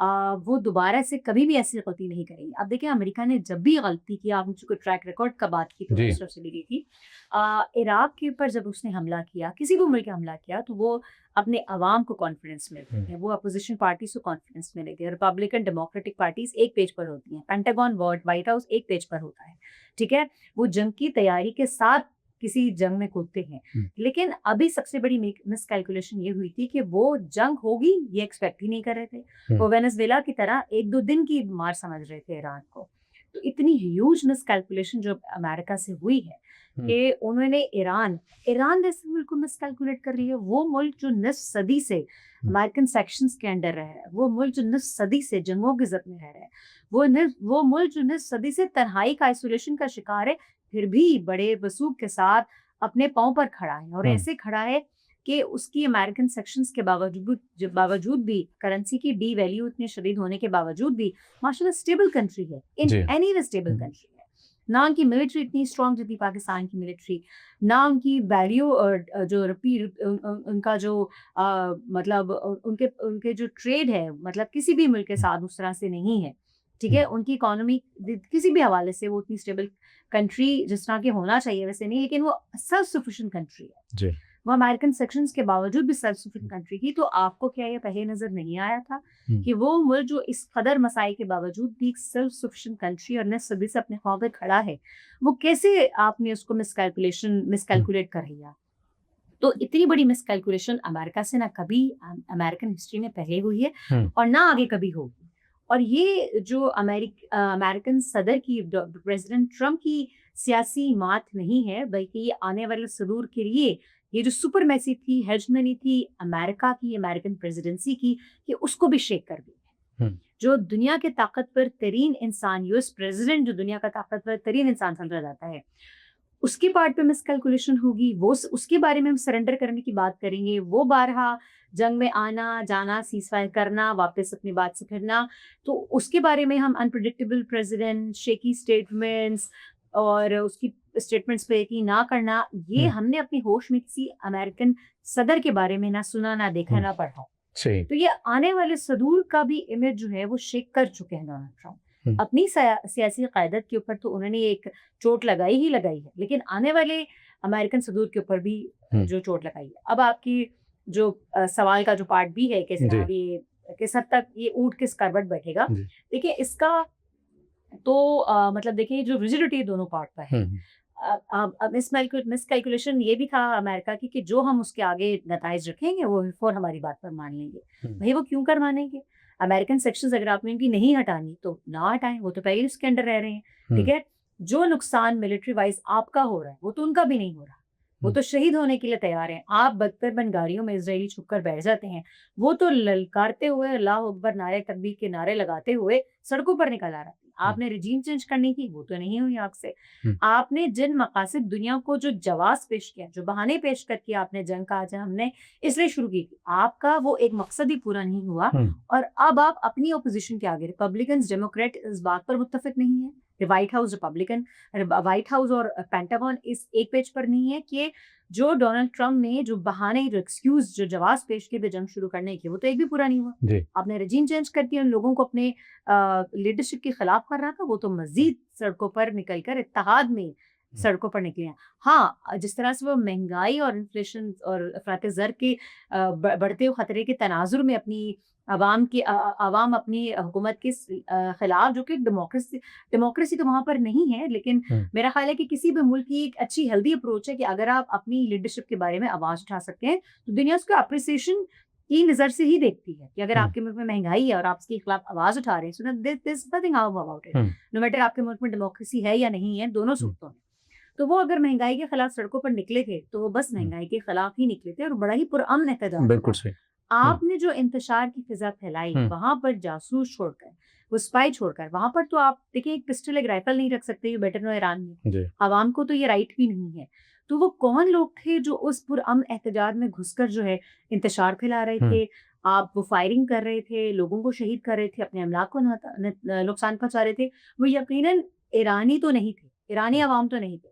وہ دوبارہ سے کبھی بھی ایسی غلطی نہیں کریں گے. اب دیکھیں امریکہ نے جب بھی غلطی کی, آپ نے ٹریک ریکارڈ کا بات کی تو جی اس طرف سے لی گئی تھی, عراق کے اوپر جب اس نے حملہ کیا, کسی بھی ملک کا حملہ کیا, تو وہ اپنے عوام کو کانفیڈنس ملتے ہیں, وہ اپوزیشن پارٹیز کو کانفیڈنس ملے گی. ریپبلکن ڈیموکریٹک پارٹیز ایک پیج پر ہوتی ہیں, پینٹاگون وائٹ ہاؤس ایک پیج پر ہوتا ہے, ٹھیک ہے, وہ جنگ کی تیاری کے ساتھ کسی جنگ میں کودتے ہیں. لیکن ابھی سب سے بڑی مس کیلکولیشن یہ ہوئی تھی کہ وہ جنگ ہوگی یہ ایکسپیکٹ ہی نہیں کر رہے تھے. وہ وینزویلا کی طرح ایک دو دن کی مار سمجھ رہے تھے ایران کو. تو اتنی ہیوج مس کیلکولیشن جو امریکہ سے ہوئی ہے کہ انہوں نے ایران جیسے ملک کو مس کیلکولیٹ کر رہی ہے. وہ ملک جو نصف صدی سے امریکن سیکشنز کے انڈر رہا ہے, وہ ملک جو نصف صدی سے جنگوں کی زد میں رہ رہا ہے, وہ ملک جو نصف صدی سے تنہائی کا آئسولیشن کا شکار ہے, پھر بھی بڑے وثوق کے ساتھ اپنے پاؤں پر کھڑا ہے, اور ایسے کھڑا ہے کہ اس کی امریکن سیکشنز کے باوجود بھی, کرنسی کی ڈی ویلیو اتنے شدید ہونے کے باوجود بھی ماشاءاللہ اسٹیبل کنٹری ہے, in any way stable country ہے. نہ ان کی ملٹری اتنی اسٹرانگ جتنی پاکستان کی ملٹری, نہ ان کی ویلیو جو ان کا جو مطلب ان کے جو ٹریڈ ہے, مطلب کسی بھی ملک کے ساتھ اس طرح سے نہیں ہے, ٹھیک ہے. ان کی اکانومی کسی بھی حوالے سے وہ اتنی اسٹیبل کنٹری جس طرح کے ہونا چاہیے ویسے نہیں, لیکن وہ سیلف سفیشینٹ کنٹری ہے. وہ امریکن سیکشنز کے باوجود بھی سیلف سفیشینٹ کنٹری تھی. تو آپ کو کیا یہ پہلے نظر نہیں آیا تھا کہ وہ ملک جو اس قدر مسائل کے باوجود بھی سیلف سفیشینٹ کنٹری اور نصف صدی سے اپنے خواہ پہ کھڑا ہے, وہ کیسے آپ نے اس کو مس کیلکولیٹ کر لیا. تو اتنی بڑی مس کیلکولیشن امریکہ سے نہ کبھی امریکن ہسٹری میں پہلے ہوئی ہے اور نہ آگے کبھی ہوگی. اور یہ جو امریکن صدر کی, پریزیڈنٹ ٹرمپ کی سیاسی مات نہیں ہے, بلکہ یہ آنے والے صدور کے لیے یہ جو سپرمیسی تھی, ہیجمنی تھی امریکہ کی, امریکن پریزیڈنسی کی, کہ اس کو بھی شیک کر دی. جو دنیا کے طاقتور ترین انسان, یو ایس پریزیڈنٹ جو دنیا کا طاقتور ترین انسان سمجھا جاتا ہے, اس کی پارٹ پہ مس کیلکولیشن ہوگی. وہ اس کے بارے میں ہم سرنڈر کرنے کی بات کریں گے. وہ بارہا جنگ میں آنا جانا, سیز فائر کرنا, واپس اپنی بات سے پھرنا, تو اس کے بارے میں ہم انپریڈکٹیبل پریزیڈنٹ, شیکی اسٹیٹمنٹس اور اس کی اسٹیٹمنٹس پہ یقین نہ کرنا, یہ ہم نے اپنی ہوش میں کسی امریکن صدر کے بارے میں نہ سنا, نہ دیکھا, نہ پڑھا. تو یہ آنے والے صدور کا بھی امیج جو ہے وہ شیک کر چکے ہیں ڈونلڈ ٹرمپ. اپنی سیاسی قیادت کے اوپر تو انہوں نے ایک چوٹ لگائی ہی لگائی ہے, لیکن آنے والے امریکن صدور کے اوپر بھی جو چوٹ لگائی ہے. اب آپ کی جو سوال کا جو پارٹ بھی ہے کہ جناب یہ کس حد تک یہ اونٹ کس کروٹ بیٹھے گا, دیکھیے اس کا تو مطلب دیکھیے جو ریجیڈیٹی دونوں پارٹ پر ہے. اب مس کیلکولیشن یہ بھی تھا امریکہ کی کہ جو ہم اس کے آگے نتائج رکھیں گے وہ فور ہماری بات پر مان لیں گے. بھائی وہ کیوں کر مانیں گے؟ امریکن سیکشنز اگر آپ نے ان کی نہیں ہٹانی تو نہ ہٹائیں, وہ تو پہلے اس کے انڈر رہ رہے ہیں, ٹھیک ہے. جو نقصان ملٹری وائز آپ کا ہو رہا ہے وہ تو ان کا بھی نہیں ہو رہا, وہ تو شہید ہونے کے لیے تیار ہیں. آپ بدتر بن گاڑیوں میں اسرائیلی چھپ کر بیٹھ جاتے ہیں, وہ تو للکارتے ہوئے اللہ اکبر نعرے تکبیر کے نعرے لگاتے ہوئے سڑکوں پر نکل آ رہا ہے. آپ نے رجیم چینج کرنی تھی, وہ تو نہیں ہوئی آپ سے. آپ نے جن مقاصد دنیا کو جو جواز پیش کیا, جو بہانے پیش کر کے آپ نے جنگ کا آج ہم نے اس لیے شروع کی, آپ کا وہ ایک مقصد ہی پورا نہیں ہوا. اور اب آپ اپنی اپوزیشن کے آگے, ریپبلکنز ڈیموکریٹ اس بات پر متفق نہیں ہے, white house Republican, white house اور پینٹاگون اس ایک پیج پر نہیں ہے کہ جو ڈونلڈ ٹرمپ نے جو بہانے, جو ایکسکیوز, جو جواز پیش کیے جنگ شروع کرنے کے, وہ تو ایک بھی پورا نہیں ہوا. آپ نے رجیم چینج کر دیا, ان لوگوں کو اپنے لیڈرشپ کے خلاف کر رہا تھا, وہ تو مزید سڑکوں پر نکل کر اتحاد میں سڑکوں پر نکلے ہیں. ہاں, جس طرح سے وہ مہنگائی اور انفلیشن اور افراط زر کے بڑھتے ہوئے خطرے کے تناظر میں اپنی عوام اپنی حکومت کے خلاف, جو کہ ڈیموکریسی تو وہاں پر نہیں ہے, لیکن میرا خیال ہے کہ کسی بھی ملک کی ایک اچھی ہیلدی اپروچ ہے کہ اگر آپ اپنی لیڈرشپ کے بارے میں آواز اٹھا سکتے ہیں تو دنیا اس کو اپریسیشن کی نظر سے ہی دیکھتی ہے. کہ اگر آپ کے ملک میں مہنگائی ہے اور آپ اس کے خلاف آواز اٹھا رہے ہیں, نو میٹر آپ کے ملک میں ڈیموکریسی ہے یا نہیں ہے, دونوں صورتوں میں, تو وہ اگر مہنگائی کے خلاف سڑکوں پر نکلے تھے تو وہ بس مہنگائی کے خلاف ہی نکلے تھے, اور بڑا ہی پرامن احتجاج. بالکل صحیح. آپ نے جو انتشار کی فضا پھیلائی, وہاں پر جاسوس چھوڑ کر, وہ اسپائی چھوڑ کر, وہاں پر تو آپ دیکھیں ایک پسٹل, ایک رائفل نہیں رکھ سکتے, یہ بیٹر نو ایران میں عوام کو تو یہ رائٹ بھی نہیں ہے. تو وہ کون لوگ تھے جو اس پرامن احتجاج میں گھس کر جو ہے انتشار پھیلا رہے تھے؟ آپ وہ فائرنگ کر رہے تھے, لوگوں کو شہید کر رہے تھے, اپنے املاک کو نقصان پہنچا رہے تھے. وہ یقیناً ایرانی تو نہیں تھے, ایرانی عوام تو نہیں تھے.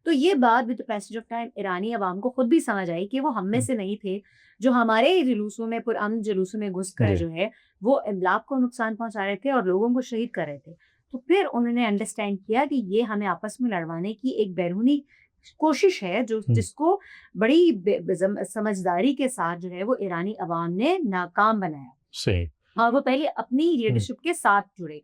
تو یہ بات ود پیسج آف ٹائم ایرانی عوام کو خود بھی سمجھ آئی کہ وہ ہم میں سے نہیں تھے جو ہمارے جلوسوں میں پرامن جلوسوں میں گھس کر جو ہے وہ املاک کو نقصان پہنچا رہے تھے اور لوگوں کو شہید کر رہے تھے. تو پھر انہوں نے انڈرسٹینڈ کیا کہ یہ ہمیں آپس میں لڑوانے کی ایک بیرونی کوشش ہے جس کو بڑی سمجھداری کے ساتھ جو ہے وہ ایرانی عوام نے ناکام بنایا. صحیح. اور وہ پہلے اپنی لیڈرشپ کے ساتھ جڑے,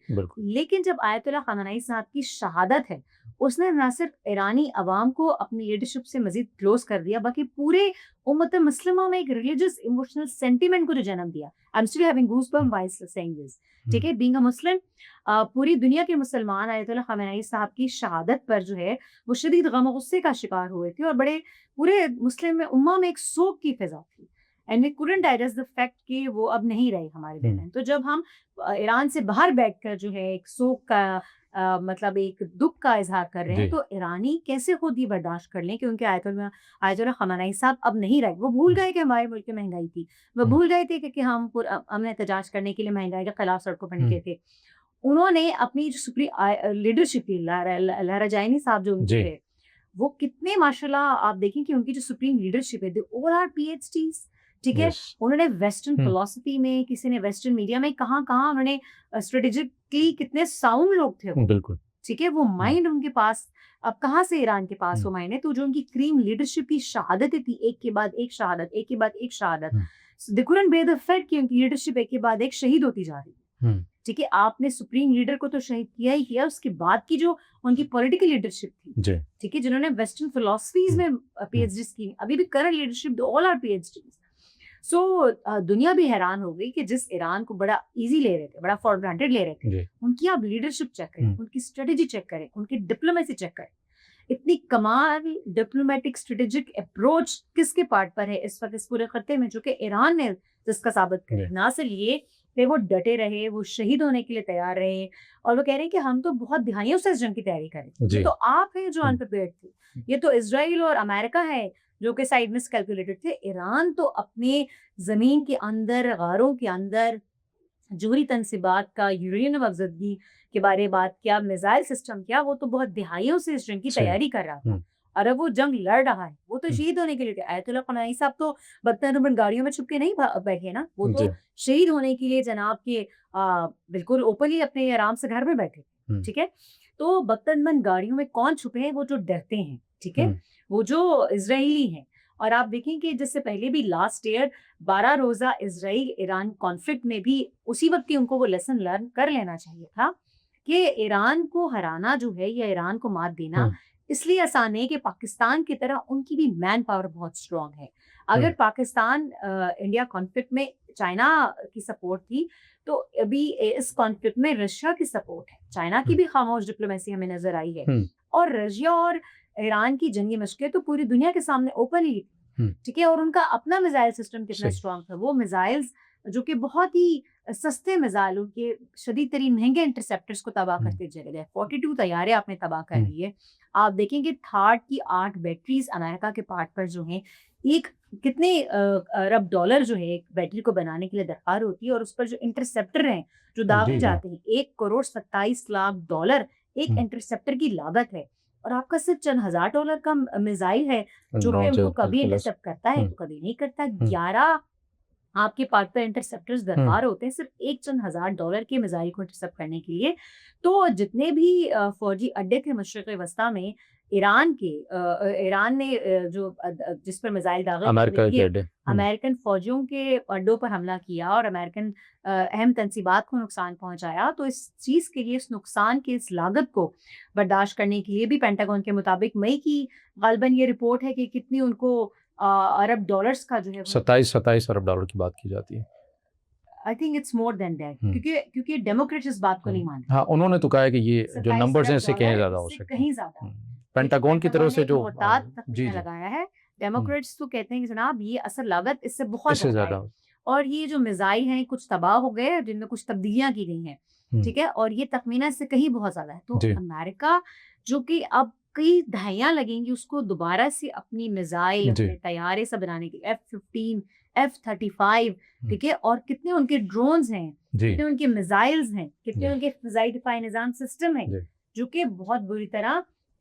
لیکن جب آیت اللہ خامنہئی صاحب کی شہادت ہے اس نے نہ صرف ایرانی عوام کو اپنی لیڈرشپ سے مزید کلوز کر دیا بلکہ پورے امت مسلمہ میں ایک ریلیجس ایموشنل سینٹیمنٹ کو جو جنم دیا. I'm still having goosebumps while saying this. ٹھیک ہے, بینگ اے مسلم, پوری دنیا کے مسلمان آیت اللہ خامنہئی صاحب کی شہادت پر جو ہے وہ شدید غم و غصے کا شکار ہوئے تھے اور بڑے پورے مسلم امہ میں ایک سوگ کی فضا تھی. And we couldn't digest the fact کہ وہ اب نہیں رہے ہمارے درمیان. تو جب ہم ایران سے باہر بیٹھ کر جو ہے ایک سوگ کا مطلب ایک دکھ کا اظہار کر رہے ہیں تو ایرانی کیسے خود یہ برداشت کر لیں کہ ان کے آیت اللہ خامنہئی صاحب اب نہیں رہے. وہ بھول گئے کہ ہمارے ملک میں مہنگائی تھی, وہ بھول گئے تھے کہ ہم احتجاج کرنے کے لیے مہنگائی کے خلاف سڑکوں پر نکلے تھے. انہوں نے اپنی جو سپریم لیڈرشپ تھی, لاراجانی صاحب جو ان کے وہ کتنے ماشاءاللہ آپ دیکھیں کہ ان کی جو سپریم لیڈرشپ ہے all are PhDs. ٹھیک ہے, انہوں نے ویسٹرن فلسفی میں, کسی نے ویسٹرن میڈیا میں, کہاں انہوں نے اسٹریٹجکلی کتنے ساؤنڈ لوگ تھے. بالکل ٹھیک ہے, وہ مائنڈ ان کے پاس اب کہاں سے ایران کے پاس وہ مائنڈ ہے. تو جو ان کی کریم لیڈرشپ کی شہادتیں تھی, ایک کے بعد ایک شہادت, ایک کے بعد ایک شہادت, they couldn't bear the fact کہ ان کی لیڈرشپ ایک کے بعد ایک شہید ہوتی جا رہی ہے. ٹھیک ہے, آپ نے سپریم لیڈر کو تو شہید کیا ہی کیا, اس کے بعد کی جو ان کی پولیٹیکل لیڈرشپ تھی, ٹھیک ہے, جنہوں نے ویسٹرن فلسفیز میں پی ایچ ڈیز کی, ابھی بھی current leadership all are PhDs. سو دنیا بھی حیران ہو گئی کہ جس ایران کو بڑا ایزی لے رہے تھے, بڑا فار گرانٹیڈ لے رہے تھے, ان کی آپ لیڈرشپ چیک کریں, ان کی اسٹریٹجی چیک کریں, ان کی ڈپلومیسی چیک کریں. اتنی کمال ڈپلومیٹک اسٹریٹجک اپروچ کس کے پارٹ پر ہے اس وقت اس پورے خطے میں, جو کہ ایران نے جس کا ثابت کرے. نہ صرف یہ کہ وہ ڈٹے رہے, وہ شہید ہونے کے لیے تیار رہے, اور وہ کہہ رہے ہیں کہ ہم تو بہت دہائیوں سے اس جنگ کی تیاری کریں. یہ تو آپ ہیں جو انپریپیئرڈ تھے, یہ تو اسرائیل اور امریکہ ہے جو کہ سائڈ مس کیلکولیٹڈ تھے. ایران تو اپنے زمین کے اندر, غاروں کے اندر جوہری تنصیبات کا, یورینیم افزودگی کے بارے میں بات کیا, میزائل سسٹم کیا, وہ تو بہت دہائیوں سے اس جنگ کی تیاری کر رہا تھا. اور اب وہ جنگ لڑ رہا ہے, وہ تو شہید ہونے کے لیے. آیت اللہ خامنہئی صاحب تو بدترین گاڑیوں میں چھپ کے نہیں بیٹھے نا, وہ تو شہید ہونے کے لیے جناب کے بالکل اوپنلی اپنے آرام سے گھر میں بیٹھے. ٹھیک ہے, تو بدترین گاڑیوں میں کون چھپے ہیں؟ وہ جو ڈرتے ہیں. ٹھیک ہے, وہ جو اسرائیلی ہیں. اور آپ دیکھیں کہ جس سے پہلے بھی لاسٹ ایئر 12 روزہ اسرائیل ایران کانفلکٹ میں بھی اسی وقت ہی ان کو وہ لیسن لرن کر لینا چاہیے تھا کہ ایران کو ہرانا جو ہے یا ایران کو مات دینا اس لیے آسان ہے کہ پاکستان کی طرح ان کی بھی مین پاور بہت اسٹرانگ ہے. اگر پاکستان انڈیا کانفلکٹ میں چائنا کی سپورٹ تھی تو ابھی اس کانفلکٹ میں رشیا کی سپورٹ ہے. چائنا کی بھی خاموش ڈپلومیسی ہمیں نظر آئی ہے, اور رشیا اور ایران کی جنگی مشقیں تو پوری دنیا کے سامنے اوپن ہی تھی. ٹھیک ہے, اور ان کا اپنا میزائل سسٹم کتنا اسٹرانگ تھا. وہ میزائلز جو کہ بہت ہی سستے میزائل, ان کے شدید ترین مہنگے انٹرسیپٹرز کو تباہ کرتے چلے گئے. 42 طیارے آپ نے تباہ کر لیے. آپ دیکھیں گے تھاڈ کی 8 بیٹریز امریکہ کے پارٹ پر جو ہیں, ایک کتنے ارب ڈالر جو ہے ایک بیٹری کو بنانے کے لیے درکار ہوتی ہے, اور اس پر جو انٹرسیپٹر ہیں جو داغے جاتے ہیں, $1.27 کروڑ ایک انٹرسیپٹر کی لاگت ہے. اور آپ کا صرف چند $1000 کا میزائل ہے جو کہ ان کو کبھی انٹرسیپٹ کرتا ہے, کبھی نہیں کرتا. 11 آپ کے پارٹ پر انٹرسیپٹرز درکار ہوتے ہیں صرف ایک چند $1000 کے میزائل کو انٹرسیپٹ کرنے کے لیے. تو جتنے بھی فوجی اڈے تھے مشرق وسطیٰ میں ایران نے جو جس پر میزائل داغے امریکن فوجیوں کے اڈوں پر حملہ کیا اور امریکن اہم تنصیبات کو نقصان پہنچایا, تو اس چیز کے لیے, اس نقصان کی اس لاگت کو برداشت کرنے کے لیے بھی پینٹاگون کے مطابق مئی کی غالباً یہ رپورٹ ہے کہ کتنی ان کو ارب ڈالرز کا جو ہے 27 ارب ڈالر کی بات کی جاتی ہے. I think it's more than that کیونکہ ڈیموکریٹس اس بات کو نہیں مانتے. ہاں, انہوں نے تو کہا ہے کہ یہ جو نمبرز ہیں اس سے کہیں زیادہ ہو سکتے ہیں, کہیں زیادہ. پینٹاگون کی طرف سے جو لگایا ہے, ڈیموکریٹس تو کہتے ہیں کہ جناب یہ اصل لاگت اس سے بہت زیادہ ہے, اور یہ جو میزائل ہیں کچھ تباہ ہو گئے جن میں کچھ تبدیلیاں کی گئی ہیں. ٹھیک ہے, اور یہ تخمینہ اس سے کہیں بہت زیادہ ہے. تو امریکہ جو کہ اب کئی دہائیاں لگیں گی اس کو دوبارہ سے اپنی میزائل, اپنے طیارے سے بنانے کے, F-15 F-35, ٹھیک ہے, اور کتنے ان کے ڈرونز ہیں, کتنے ان کے میزائلز ہیں, کتنے ان کے فضائی دفاعی نظام سسٹم ہیں جو کہ بہت بری طرح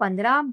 15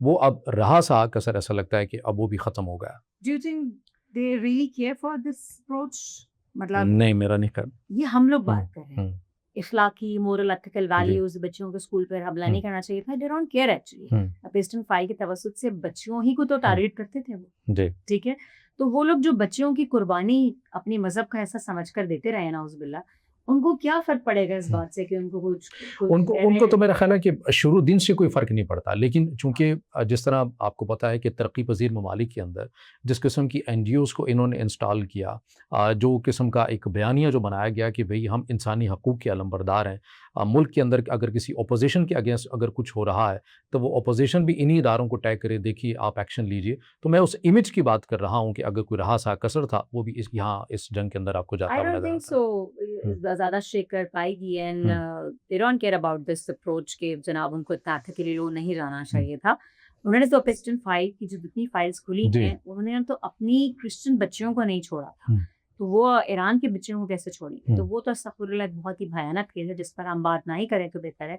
وہ اب رہا سا کثر ایسا لگتا ہے کہ اب وہ بھی ختم ہو گیا. Do you think they really care for this approach? مطلب نہیں میرا نہیں خیال. یہ ہم لوگ ہوں، بات کر رہے ہیں ہوں، اخلاقی مورل ایتھیکل جی، ویلیوز بچوں کو اسکول پر حملہ نہیں کرنا چاہیے تھا. They don't care actually. ہوں، پیسٹن فائی کے توسط سے بچیوں ہی کو تو ٹارگیٹ کرتے تھے وہ. جی. ٹھیک ہے, تو وہ لوگ جو بچیوں کی قربانی اپنی مذہب کا ایسا سمجھ کر دیتے رہے نعوذ باللہ, ان کو کیا فرق پڑے گا اس بات سے کہ ان کو کچھ ان کو تو میرا خیال ہے کہ شروع دن سے کوئی فرق نہیں پڑتا, لیکن چونکہ جس طرح آپ کو پتہ ہے کہ ترقی پذیر ممالک کے اندر جس قسم کی NGOs کو انہوں نے انسٹال کیا, جو قسم کا ایک بیانیہ جو بنایا گیا کہ بھئی ہم انسانی حقوق کے علمبردار ہیں, ملک کے اندر اگر کسی اپوزیشن کے اگینسٹ اگر کچھ ہو رہا ہے تو وہ اپوزیشن بھی انہی اداروں کو ٹیگ کرے, دیکھیے آپ ایکشن لیجئے. تو میں اس امیج کی بات کر رہا ہوں کہ اگر کوئی رہا سا کثر تھا وہ بھی یہاں اس جنگ کے اندر آپ کو جاتا I ہوا don't نظر think آتا ہے. so زیادہ شیک کر پائے گی, and they don't care about this approach کہ جناب ان کو اتنا ethically low نہیں جانا چاہیے تھا. انہوں نے تو پیسٹن فائی کی جو جتنی فائلز کھلی ہیں انہوں نے تو اپنی کرسچن بچیوں کو نہیں چھوڑا تھا, تو وہ ایران کے بچوں کو کیسے چھوڑیں گے؟ تو وہ تو استغفر اللہ بہت ہی بھیانک کیس ہے جس پر ہم بات نہ ہی کریں تو بہتر ہے,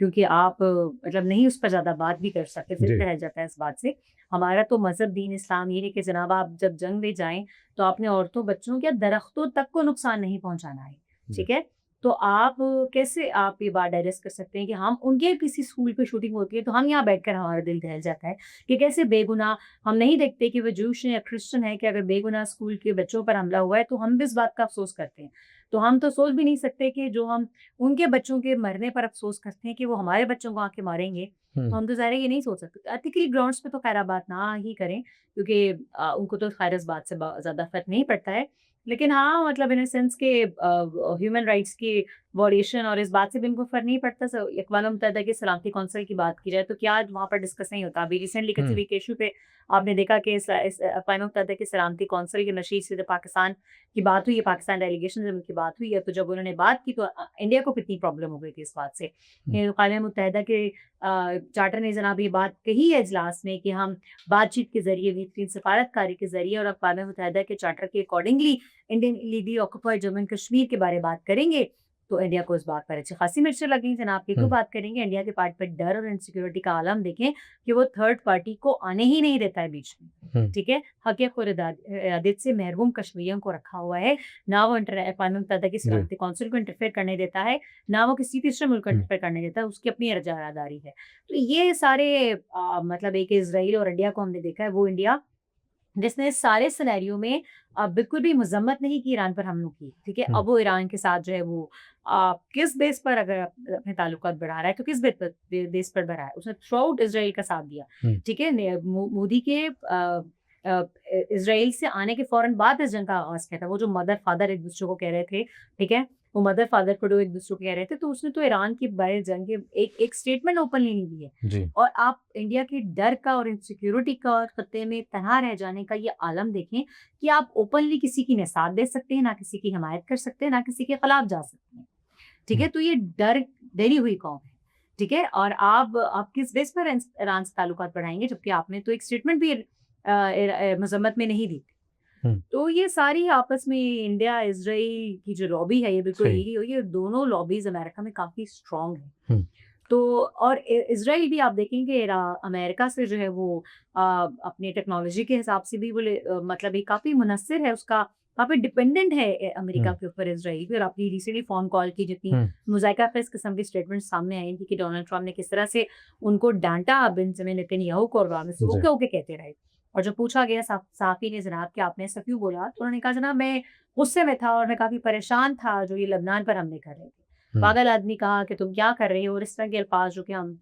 کیونکہ آپ مطلب نہیں اس پر زیادہ بات بھی کر سکتے, پھر رہ جاتا ہے اس بات سے. ہمارا تو مذہب دین اسلام یہ ہے کہ جناب آپ جب جنگ میں جائیں تو آپ نے عورتوں بچوں یا درختوں تک کو نقصان نہیں پہنچانا ہے. ٹھیک ہے, تو آپ کیسے آپ یہ بات ڈائجسٹ کر سکتے ہیں کہ ہم ان کے کسی اسکول پہ شوٹنگ ہوتی ہے تو ہم یہاں بیٹھ کر ہمارا دل دہل جاتا ہے کہ کیسے بے گناہ, ہم نہیں دیکھتے کہ وہ جوش ہیں یا کرسچن ہے, کہ اگر بے گناہ اسکول کے بچوں پر حملہ ہوا ہے تو ہم بھی اس بات کا افسوس کرتے ہیں. تو ہم تو سوچ بھی نہیں سکتے کہ جو ہم ان کے بچوں کے مرنے پر افسوس کرتے ہیں کہ وہ ہمارے بچوں کو آ کے ماریں گے, تو ہم تو ظاہر یہ نہیں سوچ سکتے. ایتھیکلی گراؤنڈس پہ تو خیر بات نہ ہی کریں کیونکہ ان کو تو خیر اس بات سے زیادہ فرق نہیں پڑتا ہے, لیکن ہاں مطلب ان سینس کے ہیومن رائٹس کی وائلیشن اور اس بات سے بھی ان کو فرق نہیں پڑتا. اقوام متحدہ کی سلامتی کونسل کی بات کی جائے تو کیا وہاں پر ڈسکس نہیں ہوتا؟ ابھی ریسنٹلی کسی بھی ایشو پہ آپ نے دیکھا کہ اقوام متحدہ کی سلامتی کونسل کے نشیر سے پاکستان کی بات ہوئی ہے, پاکستان ڈیلیگیشن کی بات ہوئی ہے, تو جب انہوں نے بات کی تو انڈیا کو کتنی پرابلم ہو گئی تھی اس بات سے کہ اقوام متحدہ کے چارٹر نے جناب یہ بات کہی ہے اجلاس میں کہ ہم بات چیت کے ذریعے بہترین سفارت کاری کے ذریعے اور اقوام متحدہ کے چارٹر کے accordingly Indian legally occupied Jammu and Kashmir کے بارے بات کریں گے. تو انڈیا کو اس بات پر اچھی خاصی مرچیں لگیں جناب کی کیوں بات کریں گے. انڈیا کے پارٹ پر ڈر اور انسیکیورٹی کا عالم دیکھیں کہ وہ تھرڈ پارٹی کو آنے ہی نہیں دیتا ہے بیچ میں. ٹھیک ہے, حقیق اور عادت سے محروم کشمیریوں کو رکھا ہوا ہے, نہ وہ اقوام متحدہ کی سلامتی کونسل کو انٹرفیئر کرنے دیتا ہے, نہ وہ کسی تیسرے ملک کو انٹرفیئر کرنے دیتا ہے, اس کی اپنی رجاداری ہے. تو یہ سارے مطلب ایک اسرائیل اور انڈیا کو ہم نے دیکھا ہے, وہ انڈیا جس نے سارے سینیریو میں بالکل بھی مذمت نہیں کی ایران پر حملوں کی. ٹھیک ہے, اب وہ ایران کے ساتھ جو ہے وہ کس بیس پر اگر اپنے تعلقات بڑھا رہا ہے تو کس بیس پر بڑھا ہے, اس نے تھرو آؤٹ اسرائیل کا ساتھ دیا. ٹھیک ہے, مودی کے اسرائیل سے آنے کے فوراً بعد اس جنگ کا آغاز کیا تھا. وہ جو مدر فادر ایک دوسرے کو کہہ رہے تھے, ٹھیک ہے, وہ مدر فادر کو ایک دوسرے کو کہہ رہے تھے, تو اس نے تو ایران کی بارے جنگ کے ایک اسٹیٹمنٹ اوپنلی نہیں دی ہے. اور آپ انڈیا کے ڈر کا اور انسیکیورٹی کا اور خطے میں تنہا رہ جانے کا یہ عالم دیکھیں کہ آپ اوپنلی کسی کی نصاب دے سکتے ہیں, نہ کسی کی حمایت کر سکتے ہیں, نہ کسی کے خلاف جا سکتے ہیں. ٹھیک ہے, تو یہ ڈر ڈری ہوئی قوم ہے. ٹھیک ہے, اور آپ کس بیس پر ایران سے تعلقات بڑھائیں گے جبکہ آپ نے تو ایک اسٹیٹمنٹ بھی مذمت میں نہیں دی. تو یہ ساری آپس میں انڈیا اسرائیل کی جو لابی ہے یہ بالکل یہی ہوئی, یہ دونوں لابیز امریکہ میں کافی اسٹرانگ ہیں. تو اور اسرائیل بھی آپ دیکھیں کہ امریکہ سے جو ہے وہ اپنی ٹیکنالوجی کے حساب سے بھی مطلب کافی منحصر ہے, اس کا کافی ڈپینڈنٹ ہے امریکہ کے اوپر اسرائیل بھی. اور اپنی ریسنٹلی فون کال کی جتنی مذائقہ خیز قسم کی اسٹیٹمنٹ سامنے آئی تھی کہ ڈونلڈ ٹرمپ نے کس طرح سے ان کو ڈانٹا بنجامن نتنیاہو کو, اور سے اوکے اوکے کہتے رہے. اور جب پوچھا گیا صحافی نے جناب کہ آپ نے ایسا کیوں بولا, تو انہوں نے کہا جناب میں غصے میں تھا اور میں کافی پریشان تھا جو یہ لبنان پر حملے کر رہے تھے. پاگل آدمی کہا کہ تم کیا کر رہے ہو, اور اس طرح کے الفاظ جو کہ ہم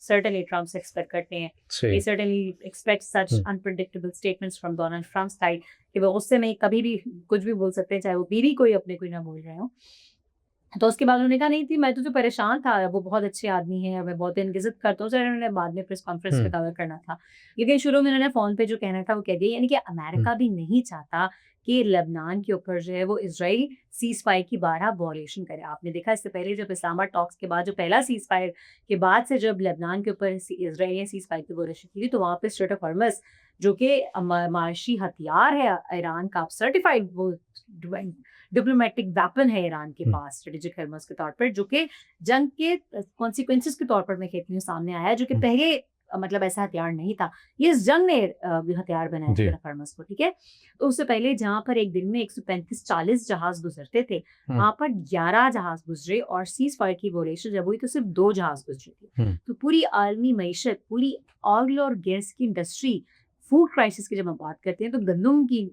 certainly Trump سے ایکسپیکٹ کرتے ہیں. We certainly expect such unpredictable statements from Donald Trump's side کہ وہ غصے میں کبھی بھی کچھ بھی بول سکتے ہیں, چاہے وہ بیوی کوئی اپنے کوئی نہ بول رہے ہوں. تو اس کے بعد انہوں نے کہا نہیں تھی, میں تو پریشان تھا, وہ بہت اچھے آدمی ہیں, میں بہت ان کی عزت کرتا ہوں. سر انہوں نے بعد میں پریس کانفرنس پہ کور کرنا تھا, لیکن شروع میں انہوں نے فون پہ جو کہنا تھا وہ کہہ دیا. یعنی کہ امریکہ بھی نہیں چاہتا کہ لبنان کے اوپر جو ہے وہ اسرائیل سیز فائر کی بارہ وائلیشن کرے. آپ نے دیکھا اس سے پہلے جب اسلام آباد ٹاکس کے بعد جو پہلا سیز فائر کے بعد سے جب لبنان کے اوپر اسرائیل نے سیز فائر کی وائلیشن کی تو وہاں پہ اسٹریٹ آف ہارمز جو کہ معاشی ہتھیار ہے ایران کا, سرٹیفائڈ وہ ڈپلومیٹک ویپن ہے ایران کے ہم، پاس اسٹریٹجک ہرمز کے طور پر، جو کہ جنگ کے کانسیکوینسز کے طور پر میں کہتی ہوں سامنے آیا ہے، جو کہ ہم، پہلے مطلب ایسا ہتھیار نہیں تھا، یہ اس جنگ نے ہتھیار بنایا جی، اسٹریٹجک ہرمز کو، ٹھیک ہے. تو اس سے پہلے جہاں پر ایک دن میں 135-40 جہاز گزرتے تھے، ہم، وہاں پر 11 جہاز گزرے، اور سیز فائر کی ویولیشن جب ہوئی تو صرف 2 جہاز گزرے تھے. ہم، تو پوری عالمی معیشت، پوری آئل اور گیس کی انڈسٹری، فوڈ کرائسس کی جب ہم بات کرتے ہیں تو گندم کی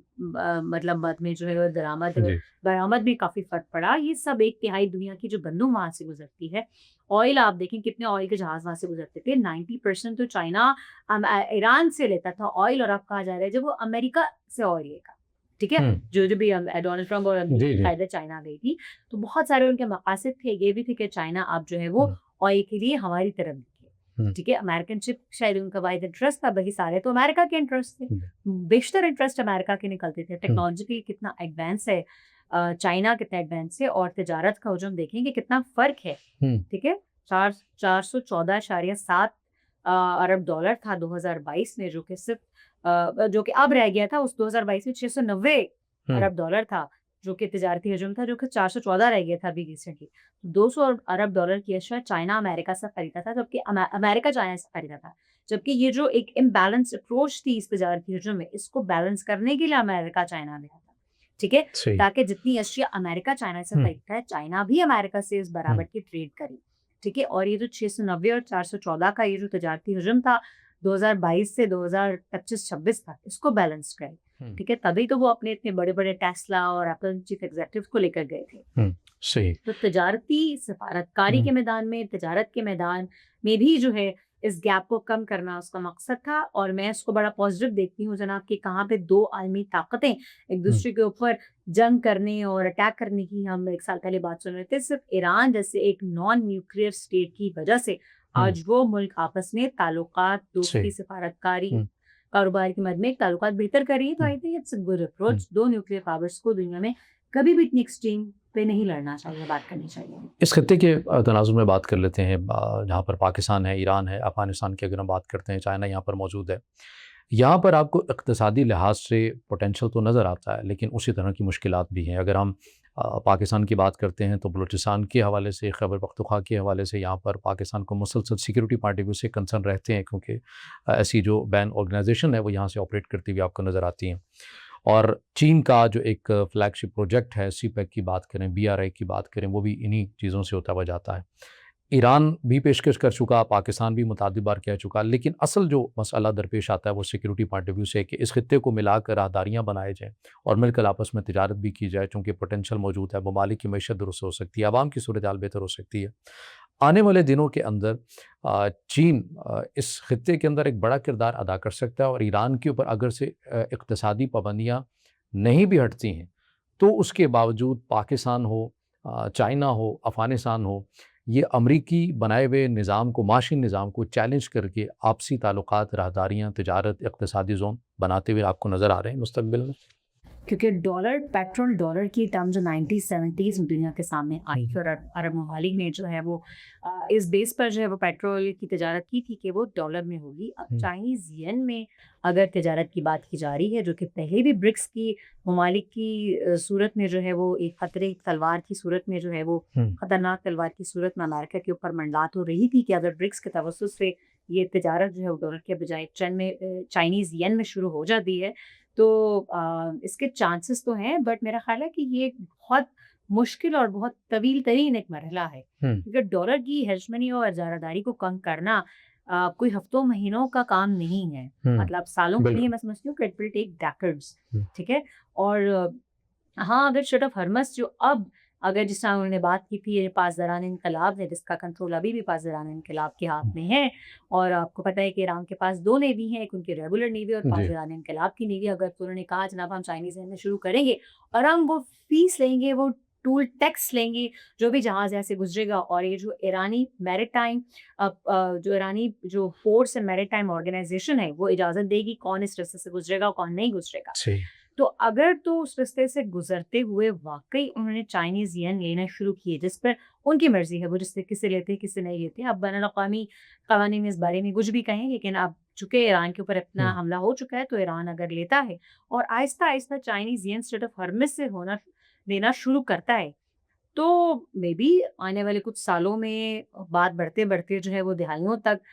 مطلب مد میں جو ہے درآمد جی، برآمد میں کافی فرق پڑا. یہ سب ایک تہائی دنیا کی جو گندم وہاں سے گزرتی ہے. آئل آپ دیکھیں کتنے آئل کے جہاز وہاں سے گزرتے تھے، 90% تو چائنا ایران سے لیتا تھا آئل، اور اب کہا جا رہا ہے جب وہ امریکہ سے آئل لے گا، ٹھیک ہے. ہم، جو بھی ڈونلڈ ٹرمپ اور جی، امریکی جی، قائدہ چائنا گئی تھی، تو بہت سارے ان کے مقاصد تھے، یہ بھی تھے کہ چائنا اب جو ہے وہ ہم، آئل کے لیے ہماری طرف دیکھے، ہم، ٹھیک ہے. امریکن شپ شاید ان کا واحد انٹرسٹ تھا، باقی سارے تو امریکہ کے انٹرسٹ تھے، بیشتر انٹرسٹ امریکہ کے نکلتے تھے. ہم، ٹیکنالوجیکلی کتنا ایڈوانس ہے چائنا، کتنا ایڈوانس ہے، اور تجارت کا حجم دیکھیں کہ کتنا فرق ہے، ہم، ٹھیک ہے. 414.7 ارب ڈالر تھا 2022 میں، جو کہ صرف جو کہ اب رہ گیا تھا اس 2022 میں 690 ہم، ارب ڈالر تھا، جو کہ تجارتی حجم تھا، جو کہ 414 رہ گیا تھا ابھی ریسنٹلی. 200 ارب ڈالر کی اشیاء چائنا امریکہ سے خریدا تھا، جبکہ امریکہ چائنا سے خریدا تھا. جبکہ یہ جو ایک امبیلنس اپروچ تھی اس تجارتی حجم میں، اس کو بیلنس کرنے کے لیے امریکہ چائنا نے تھا، ٹھیک ہے، صحیح، تاکہ جتنی اشیاء امریکہ چائنا سے ہم، خریدتا ہے، چائنا بھی امریکہ سے اس ہم، برابر کی ٹریڈ کری، ٹھیک ہے. اور یہ جو 690 اور 414 کا یہ جو تجارتی حجم تھا 2022 سے 2025-26 تک، اس کو بیلنس کرے، ہم، ٹھیک ہے. تبھی تو وہ اپنے اتنے بڑے بڑے ٹیسلا اور ایپل چیف ایگزیکٹو کو لے کر گئے تھے. ہم، صحیح، تو تجارتی سفارتکاری ہم، کے میدان میں، تجارت کے میدان میں بھی جو ہے اس گیپ کو کم کرنا اس کا مقصد تھا. اور میں اس کو بڑا پازیٹیو دیکھتی ہوں جناب کہ کہاں پہ دو عالمی طاقتیں ایک ہم، دوسرے کے اوپر جنگ کرنے اور اٹیک کرنے کی، ہم ایک سال پہلے بات سن رہے تھے، صرف ایران جیسے ایک نان نیوکلیئر اسٹیٹ کی وجہ سے ہم، آج وہ ملک آپس میں تعلقات، صحیح، دوستی، سفارتکاری، ہم، کاروبار کی مد میں تعلقات بہتر کر رہی ہے. تو ہم، I think it's a good hmm. Approach. دو نیوکلیئر پاورز کو دنیا میں کبھی بھی اتنی ایکسٹریم پہ نہیں لڑنا چاہیے، بات کرنی چاہیے. اس خطے کے تناظر میں بات کر لیتے ہیں، جہاں پر پاکستان ہے، ایران ہے، افغانستان کی اگر ہم بات کرتے ہیں، چائنا یہاں پر موجود ہے. یہاں پر آپ کو اقتصادی لحاظ سے پوٹینشل تو نظر آتا ہے، لیکن اسی طرح کی مشکلات بھی ہیں. اگر ہم پاکستان کی بات کرتے ہیں تو بلوچستان کے حوالے سے، خیبر پختونخوا کے حوالے سے یہاں پر پاکستان کو مسلسل سیکیورٹی پوائنٹ آف ویو سے کنسرن رہتے ہیں، کیونکہ ایسی جو بین آرگنائزیشن ہے وہ یہاں سے آپریٹ کرتی ہوئی آپ کو نظر آتی ہیں. اور چین کا جو ایک فلیگ شپ پروجیکٹ ہے، سی پیک کی بات کریں، بی آر آئی کی بات کریں، وہ بھی انہی چیزوں سے ہوتا ہوا جاتا ہے. ایران بھی پیشکش کر چکا، پاکستان بھی متعدد بار کہہ چکا، لیکن اصل جو مسئلہ درپیش آتا ہے وہ سیکیورٹی پوائنٹ آف ویو سے کہ اس خطے کو ملا کر راہداریاں بنائے جائیں اور مل کر آپس میں تجارت بھی کی جائے، چونکہ پوٹینشل موجود ہے، ممالک کی معیشت درست ہو سکتی ہے، عوام کی صورتحال بہتر ہو سکتی ہے. آنے والے دنوں کے اندر چین اس خطے کے اندر ایک بڑا کردار ادا کر سکتا ہے، اور ایران کے اوپر اگر سے اقتصادی پابندیاں نہیں بھی ہٹتی ہیں تو اس کے باوجود پاکستان ہو، چائنا ہو، افغانستان ہو، یہ امریکی بنائے ہوئے نظام کو، معاشی نظام کو چیلنج کر کے آپسی تعلقات، راہداریاں، تجارت، اقتصادی زون بناتے ہوئے آپ کو نظر آ رہے ہیں مستقبل میں. کیونکہ ڈالر، پیٹرول ڈالر کی ٹرم جو 1970s میں دنیا کے سامنے آئی تھی، اور عرب ممالک نے جو ہے وہ اس بیس پر جو ہے وہ پیٹرول کی تجارت کی تھی کہ وہ ڈالر میں ہوگی. اب چائنیز ین میں اگر تجارت کی بات کی جا رہی ہے، جو کہ پہلے بھی برکس کی ممالک کی صورت میں جو ہے وہ ایک خطرے تلوار کی صورت میں جو ہے وہ خطرناک تلوار کی صورت میں امریکہ کے اوپر منڈلات ہو رہی تھی کہ اگر برکس کے توسط سے یہ تجارت جو ہے وہ ڈالر کے بجائے چائنیز ین میں شروع ہو جاتی ہے تو اس کے چانسز تو ہیں، بٹ میرا خیال ہے کہ یہ ایک بہت مشکل اور بہت طویل ترین ایک مرحلہ ہے، کیونکہ ڈالر کی ہیجمنی اور اجارہ داری کو کم کرنا کوئی ہفتوں مہینوں کا کام نہیں ہے، مطلب سالوں کے لیے. میں سمجھتی ہوں کہ اٹ ول ٹیک ڈیکڈز، ٹھیک ہے. اور ہاں، اگر اسٹریٹ آف ہرمز جو اب اگر جس طرح انہوں نے بات کی تھی پاسداران انقلاب نے، جس کا کنٹرول ابھی بھی پاسداران انقلاب کے ہاتھ میں ہے، اور آپ کو پتہ ہے کہ ایران کے پاس 2 نیوی ہیں، ایک ان کی ریگولر نیوی اور پاسداران انقلاب کی نیوی. اگر تو انہوں نے کہا جناب ہم چائنیز میں شروع کریں گے اور ہم وہ فیس لیں گے، وہ ٹول ٹیکس لیں گے جو بھی جہاز ایسے گزرے گا، اور یہ جو ایرانی میریٹائم ایرانی جو فورس اینڈ میریٹائم آرگنائزیشن ہے وہ اجازت دے گی کون اس رستے سے گزرے گا اور کون نہیں گزرے گا. تو اگر تو اس رستے سے گزرتے ہوئے واقعی انہوں نے چائنیز ین لینا شروع کیے، جس پر ان کی مرضی ہے وہ جس سے کسے لیتے کسے نہیں لیتے. اب بین الاقوامی قوانین اس بارے میں کچھ بھی کہیں، لیکن اب چونکہ ایران کے اوپر اپنا حملہ ہو چکا ہے تو ایران اگر لیتا ہے اور آہستہ آہستہ Chinese in strait of Hormuz سے ہونا دینا شروع کرتا ہے تو مے بی آنے والے کچھ سالوں میں بات بڑھتے بڑھتے جو ہے وہ دہائیوں تک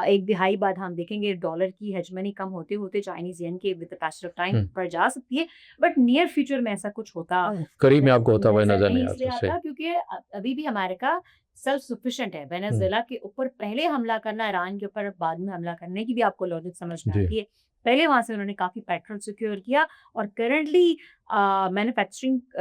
ایک دہائی بعد ہم دیکھیں گے ڈالر کی ہیجمنی کم ہوتے ہوتے چائنیز ین کے ود پیسج آف ٹائم ہوں، پر جا سکتی ہے. بٹ نیئر فیوچر میں ایسا کچھ ہوتا قریب میں آپ کو ہوتا ہوا نظر نظر نہیں نہیں اس لیے آتا. صحیح. آتا کیونکہ ابھی بھی امریکہ سیلف سفیشینٹ ہے. وینزویلا کے اوپر پہلے حملہ کرنا ایران کے اوپر بعد میں حملہ کرنے کی بھی آپ کو لاجک سمجھ میں جی. آتی ہے. پہلے وہاں سے انہوں نے کافی پیٹرول سیکیور کیا اور کرنٹلی مینوفیکچرنگ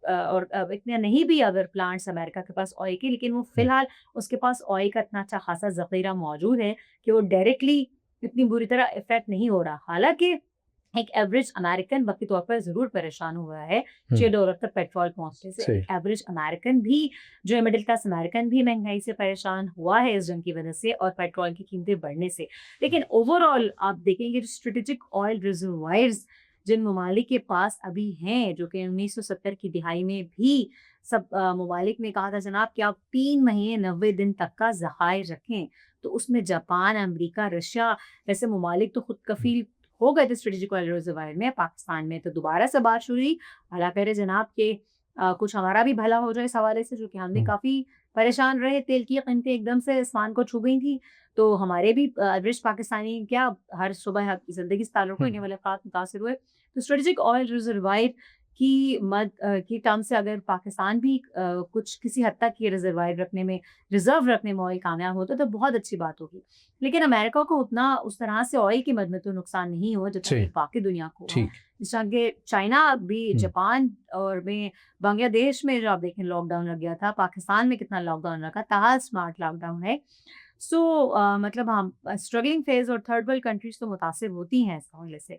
اور اتنے نہیں بھی اگر پلانٹس امریکہ کے پاس آئل کے لیکن وہ فی الحال اس کے پاس آئل کا اتنا اچھا خاصا ذخیرہ موجود ہے کہ وہ ڈائریکٹلی اتنی بری طرح افیکٹ نہیں ہو رہا. حالانکہ ایک ایوریج امریکن وقتی طور پر ضرور پریشان ہوا ہے $6 تک پیٹرول پہنچنے سے. صحیح. ایوریج امریکن بھی جو ہے مڈل کلاس امریکن بھی مہنگائی سے پریشان ہوا ہے اس جنگ کی وجہ سے اور پیٹرول کی قیمتیں بڑھنے سے. لیکن اوور آل آپ دیکھیں گے جو اسٹریٹجک آئل ریزروائرز جن ممالک کے پاس ابھی ہیں جو کہ 1970 کی دہائی میں بھی سب ممالک نے کہا تھا جناب کہ آپ 3 مہینے 90 دن تک کا ذخائر رکھیں, تو اس میں جاپان, امریکہ, رشیا جیسے ممالک تو خود کفیل ہو گئے تھے اسٹریٹجک آئل ریزروائر میں. پاکستان میں تو دوبارہ سے بات شروع ہوئی. اللہ کرے جناب کہ کچھ ہمارا بھی بھلا ہو جائے اس حوالے سے, جو کہ ہم نے کافی پریشان رہے. تیل کی قیمتیں ایک دم سے آسمان کو چھو گئی تھیں تو ہمارے بھی ایوریج پاکستانی کیا ہر صبح زندگی سے تعلق ہونے والے افراد متاثر ہوئے. تو اسٹریٹجک آئل ریزروائر کی کی ٹرم سے اگر پاکستان بھی کچھ کسی حد تک یہ ریزروائر رکھنے میں ریزرو رکھنے میں آئل کامیاب ہوتا تو بہت اچھی بات ہوگی. لیکن امریکہ کو اتنا اس طرح سے آئل کی مد میں تو نقصان نہیں ہوا جتنا کہ باقی دنیا کو ہوا. جس طرح کہ چائنا بھی, جاپان اور میں بنگلہ دیش میں جو آپ دیکھیں لاک ڈاؤن لگ گیا تھا, پاکستان میں کتنا لاک ڈاؤن لگا, تاحال اسمارٹ لاک ڈاؤن ہے. سو مطلب ہم اسٹرگلنگ فیز اور تھرڈ ورلڈ کنٹریز تو متاثر ہوتی ہیں اس حوالے سے,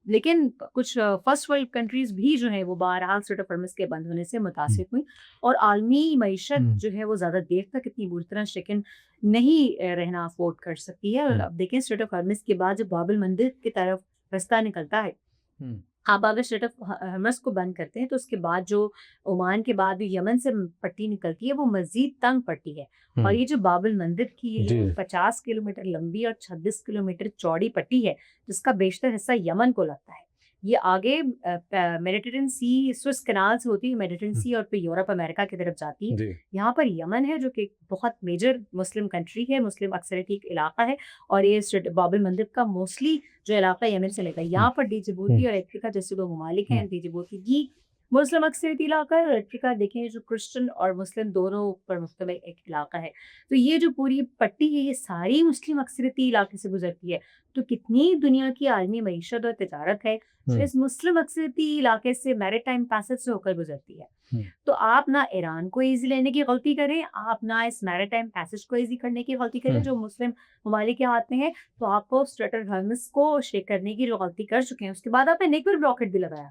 لیکن کچھ فرسٹ ورلڈ کنٹریز بھی جو ہے وہ بہرحال اسٹریٹ آف ہارمز کے بند ہونے سے متاثر ہوئی اور عالمی معیشت جو ہے وہ زیادہ دیر تک اتنی بری طرح شکن نہیں رہنا افورڈ کر سکتی ہے. اور اب دیکھیں اسٹریٹ آف ہارمز کے بعد جب باب المندب کی طرف رستہ نکلتا ہے, آپ اگر اسٹریٹ آف ہارمز کو بند کرتے ہیں تو اس کے بعد جو عمان کے بعد یمن سے پٹی نکلتی ہے وہ مزید تنگ پٹی ہے. اور یہ جو باب المندب کی جو 50 کلومیٹر لمبی اور 26 کلومیٹر چوڑی پٹی ہے جس کا بیشتر حصہ یمن کو لگتا ہے, یہ آگے میڈیٹرین سی سوئس کنال سے ہوتی ہے میڈیٹرین سی اور پھر یورپ امریکہ کی طرف جاتی ہے. یہاں پر یمن ہے جو کہ بہت میجر مسلم کنٹری ہے, مسلم اکثریتی علاقہ ہے, اور یہ باب المندب کا موسٹلی جو علاقہ یمن سے لیتا ہے. یہاں پر ڈجبوتی اور افریقہ جیسے دو ممالک ہیں. ڈجبوتی بھی مسلم اکثریتی علاقہ ہے اور افریقہ دیکھیں جو کرسچن اور مسلم دونوں پر مشتمل ایک علاقہ ہے. تو یہ جو پوری پٹی ہے یہ ساری مسلم اکثریتی علاقے سے گزرتی ہے. تو کتنی دنیا کی عالمی معیشت اور تجارت ہے جو اس مسلم اکثریتی علاقے سے میری ٹائم پیسج سے ہو کر گزرتی ہے. تو آپ نہ ایران کو ایزی لینے کی غلطی کریں, آپ نہ اس میری ٹائم پیسج کو ایزی کرنے کی غلطی کریں جو مسلم ممالک کے ہاتھ میں ہے. تو آپ کو اسٹریٹ آف ہارمز کو شیک کرنے کی جو غلطی کر چکے ہیں اس کے بعد آپ نے نیکول بلاکٹ بھی لگایا.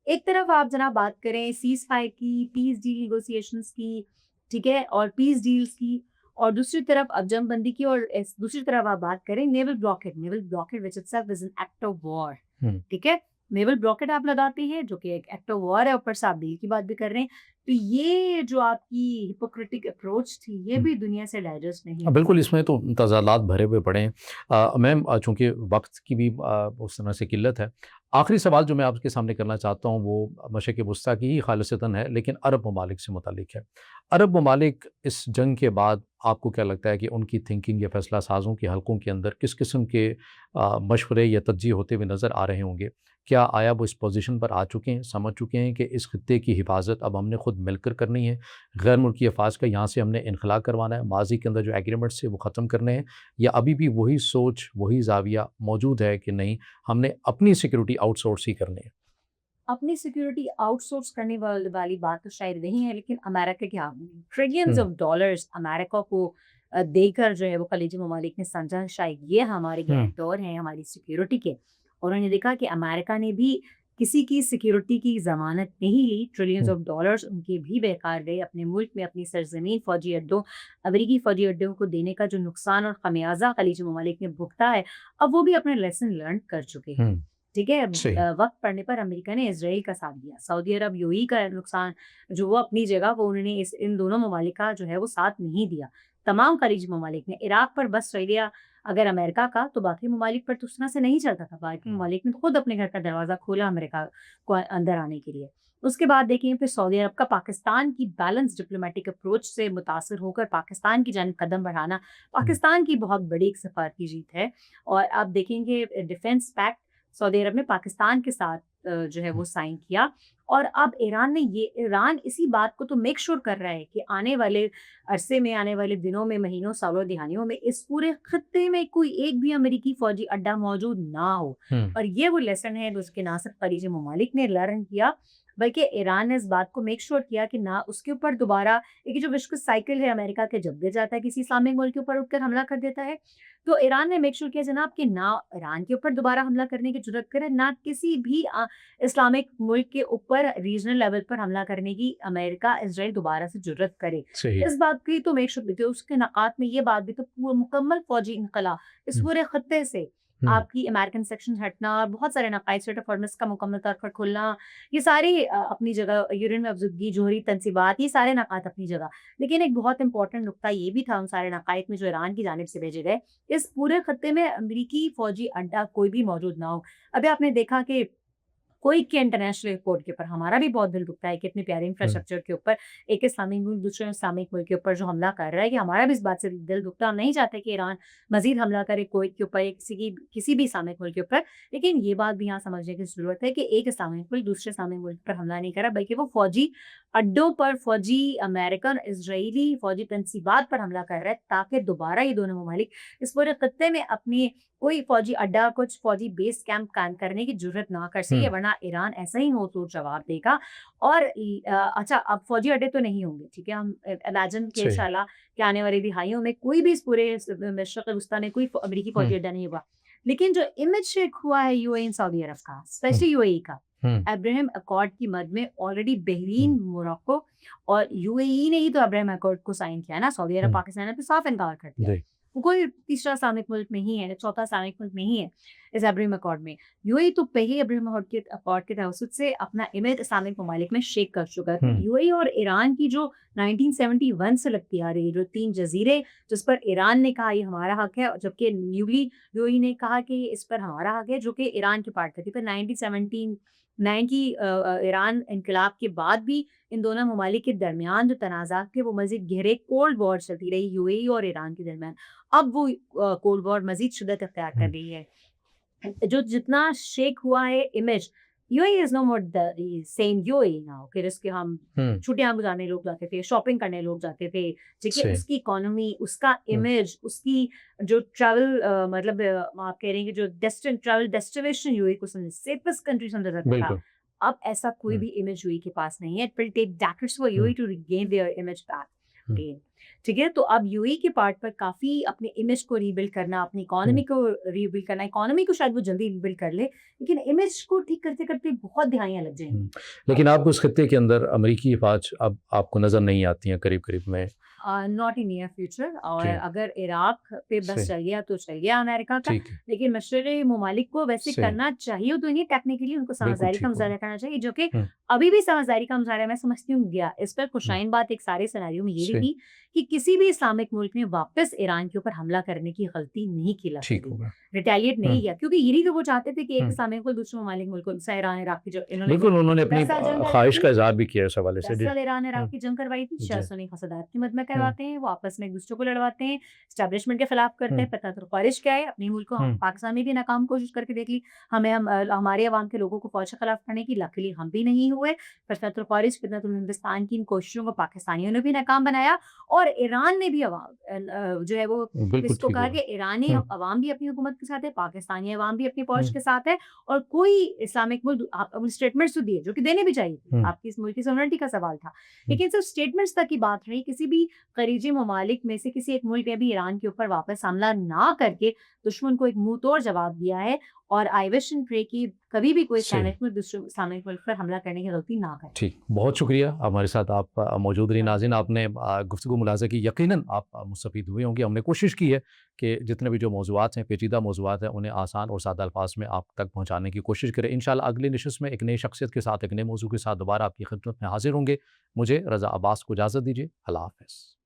ایک طرف آپ جناب بات کریں سیز فائر کی, پیس ڈیل نیگوسیشنز کی, ٹھیک ہے, اور پیس ڈیلز کی, اور دوسری طرف اب جنگ بندی کی, اور دوسری طرف آپ بات کریں نیول بلاکٹ which itself is an act of war. ٹھیک ہے, نیول بلاکٹ آپ لگاتے ہیں جو کہ ایک ایکٹ آف وار ہے, اوپر سے آپ ڈیل کی بات بھی کر رہے ہیں. تو یہ جو آپ کی ہپوکریٹک اپروچ تھی یہ بھی دنیا سے ڈائجسٹ نہیں. بالکل, اس میں تو تضادات بھرے ہوئے پڑے ہیں. میم چونکہ وقت کی بھی اس طرح سے قلت ہے, آخری سوال جو میں آپ کے سامنے کرنا چاہتا ہوں وہ مشرق وسطیٰ کی ہی خالصتاً ہے لیکن عرب ممالک سے متعلق ہے. عرب ممالک اس جنگ کے بعد آپ کو کیا لگتا ہے کہ ان کی تھنکنگ یا فیصلہ سازوں کے حلقوں کے اندر کس قسم کے مشورے یا تجزیے ہوتے ہوئے نظر آ رہے ہوں گے؟ کیا آیا وہ اس پوزیشن پر آ چکے ہیں, سمجھ چکے ہیں کہ اس خطے کی حفاظت اب ہم نے خود مل کر کرنی ہے, غیر ملکی افواج کا یہاں سے ہم نے انخلا کروانا ہے, ماضی کے اندر جو ایگریمنٹس سے وہ ختم کرنے ہیں, یا ابھی بھی وہی سوچ وہی زاویہ موجود ہے کہ نہیں ہم نے اپنی سیکیورٹی آؤٹ سورس ہی کرنی ہے؟ اپنی سیکیورٹی آؤٹ سورس کرنے والی بات تو شاید نہیں ہے, لیکن امریکہ کے ٹریلینز آف ڈالرز امریکہ کو دے کر جو ہے وہ خلیجی ممالک نے سمجھا شاید یہ ہمارے گارنٹور ہیں ہماری سیکیورٹی کے, اور انہوں نے دیکھا کہ امریکہ نے بھی کسی کی سیکیورٹی کی ضمانت نہیں لی. ٹریلینز آف ڈالرز ان کے بھی بیکار گئے. اپنے ملک میں اپنی سرزمین فوجی اڈوں امریکی فوجی اڈوں کو دینے کا جو نقصان اور خمیازہ خلیجی ممالک نے بھگتا ہے اب وہ بھی اپنے لیسن لرن کر چکے ہیں. ٹھیک ہے, وقت پڑنے پر امریکہ نے اسرائیل کا ساتھ دیا, سعودی عرب یو ای کا نقصان جو وہ اپنی جگہ وہ انہوں نے ان دونوں ممالک کا جو ہے وہ ساتھ نہیں دیا. تمام خلیجی ممالک نے عراق پر بس آسٹریلیا اگر امریکہ کا تو باقی ممالک پر تو اس طرح سے نہیں چلتا تھا. باقی ممالک نے خود اپنے گھر کا دروازہ کھولا امریکہ کو اندر آنے کے لیے. اس کے بعد دیکھیں پھر سعودی عرب کا پاکستان کی بیلنس ڈپلومیٹک اپروچ سے متاثر ہو کر پاکستان کی جانب قدم بڑھانا پاکستان کی بہت بڑی ایک سفارتی جیت ہے. اور آپ دیکھیں گے ڈیفینس پیکٹ سعودی عرب نے پاکستان کے ساتھ جو ہے وہ سائن کیا. اور اب ایران اسی بات کو تو میک شور کر رہا ہے کہ آنے والے عرصے میں، آنے والے دنوں میں، مہینوں، سالوں، دہائیوں میں اس پورے خطے میں کوئی ایک بھی امریکی فوجی اڈا موجود نہ ہو. اور یہ وہ لیسن ہے جس کے نہ صرف خلیجی ممالک نے لرن کیا بلکہ ایران نے اس بات کو میک شور کیا کہ نہ اس کے اوپر دوبارہ ایک جو وشکس سائیکل ہے امریکہ کے جب گر جاتا ہے کسی اسلامک ملک کے اوپر اٹھ کر حملہ کر دیتا ہے، تو ایران نے میک شور کیا جناب کہ نہ ایران کے اوپر دوبارہ حملہ کرنے کی جرات کرے، نہ کسی بھی اسلامک ملک کے اوپر ریجنل لیول پر حملہ کرنے کی امریکہ اسرائیل دوبارہ سے جرات کرے. اس بات کی تو میک شور اس کے نقاط میں یہ بات بھی تو مکمل فوجی انخلا اس پورے خطے سے آپ کی امریکن سیکشن ہٹنا اور بہت سارے نقائص اسٹریٹ آف ہارمز کا مکمل طور پر کھلنا، یہ ساری اپنی جگہ، یورین میں افزودگی، جوہری تنصیبات، یہ سارے نقاط اپنی جگہ. لیکن ایک بہت امپورٹنٹ نقطہ یہ بھی تھا ان سارے نقائط میں جو ایران کی جانب سے بھیجے گئے، اس پورے خطے میں امریکی فوجی اڈا کوئی بھی موجود نہ ہو. ابھی آپ نے دیکھا کہ کوئی کے انٹرنیشنل ایئرپورٹ کے اوپر ہمارا بھی بہت دل دکھتا ہے کہ اتنے پیارے انفراسٹرکچر کے اوپر ایک اسلامک ملک دوسرے اسلامک ملک کے اوپر جو حملہ کر رہا ہے کہ ہمارا بھی اس بات سے دل دکھتا، ہم نہیں چاہتے کہ ایران مزید حملہ کرے کویت کے اوپر یا کسی بھی اسلامک ملک کے اوپر. لیکن یہ بات بھی یہاں سمجھنے کی ضرورت ہے کہ ایک اسلامک ملک دوسرے اسلامک ملک پر حملہ نہیں کرا بلکہ وہ فوجی اڈوں پر، فوجی امریکن اسرائیلی فوجی تنصیبات پر حملہ کر رہا ہے تاکہ دوبارہ یہ دونوں ممالک اس پورے خطے میں اپنی کوئی فوجی اڈا، کچھ فوجی بیس کیمپ قائم کرنے کی جرت نہ کر سکے، ورنہ ایران ایسا ہی ہو تو جواب دے گا. اور اچھا اب فوجی اڈے تو نہیں ہوں گے، ٹھیک ہے، ہم امیجن کہ انشاءاللہ کہ آنے والی دہائیوں میں کوئی بھی اس پورے مشرق وسطیٰ میں کوئی امریکی فوجی اڈا نہیں ہوگا. لیکن جو امیج شیک ہوا ہے یو اے ان سعودی عرب کا، اسپیشلی یو اے ای کا، ابراہیم اکارڈ کی مد میں آلریڈی بحرین، موراکو اور یو اے ای نے ہی تو ابراہیم اکارڈ کو سائن کیا نا. سعودی عرب، پاکستان نے تو صاف انکار کر دیا. وہ کوئی تیسرا اسلامک ملک نہیں ہے، چوتھا اسلامک ملک نہیں ہے اس ابراہیم اکارڈ میں. یو اے تو پہلے ابراہیم اکارڈ کے توسط سے اپنا امیج اسلامک ممالک میں شیک کر چکا ہے. یو اے اور ایران کی جو 1971 سے لگتی آ رہی ہے جو 3 جزیرے جس پر ایران نے کہا یہ ہمارا حق ہے، جبکہ نیولی یو اے نے کہا کہ اس پر ہمارا حق ہے، جو کہ ایران کی پارٹ کرتی. پھر 1979 کی ایران انقلاب کے بعد بھی ان دونوں ممالک کے درمیان جو تنازعات تھے وہ مزید گہرے کولڈ وار چلتی رہی یو اے ای اور ایران کے درمیان. اب وہ کولڈ وار مزید شدت اختیار کر رہی ہے. جو جتنا شیک ہوا ہے image, U A is no more same U A now کہ جس کے ہم چھٹیاں گزارنے لوگ جاتے تھے، شاپنگ کرنے لوگ جاتے تھے، ٹھیک ہے. اس کی اکانومی، اس کا امیج، اس کی جو ٹریول مطلب آپ کہہ رہے ہیں کہ جو ٹریول ڈیسٹینیشن یو اے کو سیفسٹ کنٹری سمجھا جاتا تھا، اب ایسا کوئی بھی امیج یو اے کے پاس نہیں ہے. It will take decades for U A to regain their image back again. ٹھیک ہے، تو اب یو اے کے پارٹ پر کافی اپنے امیج کو ریبلڈ کرنا، اپنی اکانومی کو ریبلڈ کرنا. اکانومی کو شاید وہ جلدی ریبلڈ کر لے لیکن امیج کو ٹھیک کرتے کرتے بہت دہائیاں لگ جائیں گی. لیکن آپ کو اس خطے کے اندر امریکی افواج اب آپ کو نظر نہیں آتی ہیں قریب قریب میں؟ Not in near future. اور اگر عراق پہ بس چل گیا تو چل گیا امریکہ کا، لیکن مشرقی ممالک کو ویسے کرنا چاہیے تو نہیں، ٹیکنیکلی ان کو سمجھداری کا مظاہرہ کرنا چاہیے، جو کہ ابھی بھی سمجھداری کا مظاہرہ میں سمجھتی ہوں گیا. اس پر خوشائن بات ایک سارے سیناریو میں یہ بھی کہ کسی بھی اسلامک ملک نے واپس ایران کے اوپر حملہ کرنے کی غلطی نہیں کی، ریٹیلیٹ نہیں کیا، کیونکہ یہی تو وہ چاہتے تھے کہ ایک اسلامک ملک دوسرے ممالک ملک ایران عراق کی جو انہوں نے اپنی خواہش کا اظہار بھی کیا اس حوالے سے. ایران عراق کی جنگ کروائی تھی، شیعہ سنی فسادات کی مد میں کرواتے ہیں، وہ آپس میں ایک دوسرے کو لڑواتے ہیں، اسٹیبلشمنٹ کے خلاف کرتے ہیں. فتح الخوارج کیا ہے، اپنے ملک کو پاکستان میں بھی ناکام کوشش کر کے دیکھ لی، ہمارے عوام کے لوگوں کو فوج کے خلاف کرنے کی، لکیلی ہم بھی نہیں ہوئے. فتح الخوارج، فتنۃ الہندوستان کی ان کوششوں کو پاکستانیوں نے بھی ناکام بنایا اور ایران نے بھی عوام جو ہے وہ اس کو کہا کہ ایرانی عوام بھی اپنی حکومت کے ساتھ ہے، پاکستانی عوام بھی اپنی فوج کے ساتھ ہے، اور کوئی اسلامک ملک اسٹیٹمنٹس تو دیے جو کہ دینے بھی چاہیے، آپ کی اس ملک کی سوورنٹی کا سوال تھا، لیکن صرف اسٹیٹمنٹس تک کی بات رہی. کسی بھی خلیجی ممالک میں سے کسی ایک ملک نے بھی ایران کے اوپر واپس حملہ نہ کر کے دشمن کو ایک منہ توڑ جواب دیا ہے. اور آئی وش اینڈ پرے کی کبھی بھی کوئی اسلامک ملک دوسرے اسلامک ملک پر حملہ کرنے کی غلطی نہ کرے. ٹھیک، بہت شکریہ ہمارے ساتھ آپ موجود رہی. ناظرین، آپ نے گفتگو ملاحظہ کی، یقیناً آپ مستفید ہوئے ہوں گے. ہم نے کوشش کی ہے کہ جتنے بھی جو موضوعات ہیں، پیچیدہ موضوعات ہیں، انہیں آسان اور سادہ الفاظ میں آپ تک پہنچانے کی کوشش کریں. انشاءاللہ اگلی نشست میں ایک نئی شخصیت کے ساتھ، ایک نئے موضوع کے ساتھ دوبارہ آپ کی خدمت میں حاضر ہوں گے. مجھے رضا عباس کو اجازت دیجیے. اللہ حافظ.